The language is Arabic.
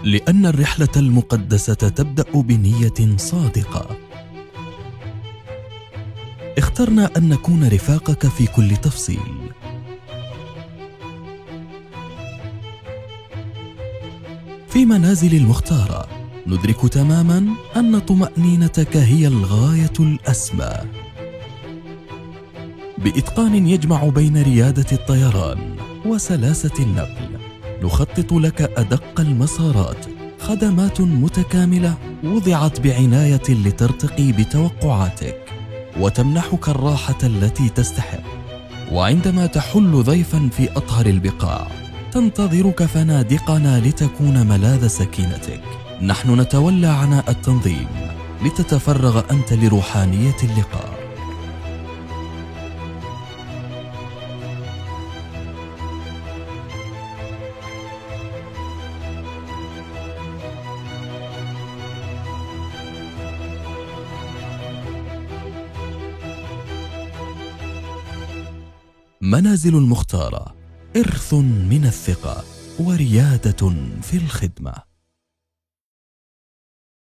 لأن الرحلة المقدسة تبدأ بنية صادقة. اخترنا أن نكون رفاقك في كل تفصيل. في منازل المختارة ندرك تماماً أن طمأنينتك هي الغاية الأسمى. بإتقان يجمع بين ريادة الطيران وسلاسة النقل نخطط لك أدق المسارات، خدمات متكاملة وضعت بعناية لترتقي بتوقعاتك وتمنحك الراحة التي تستحق. وعندما تحل ضيفاً في أطهر البقاع تنتظرك فنادقنا لتكون ملاذ سكينتك. نحن نتولى عناء التنظيم لتتفرغ أنت لروحانية اللقاء. منازل المختارة، إرث من الثقة وريادة في الخدمة.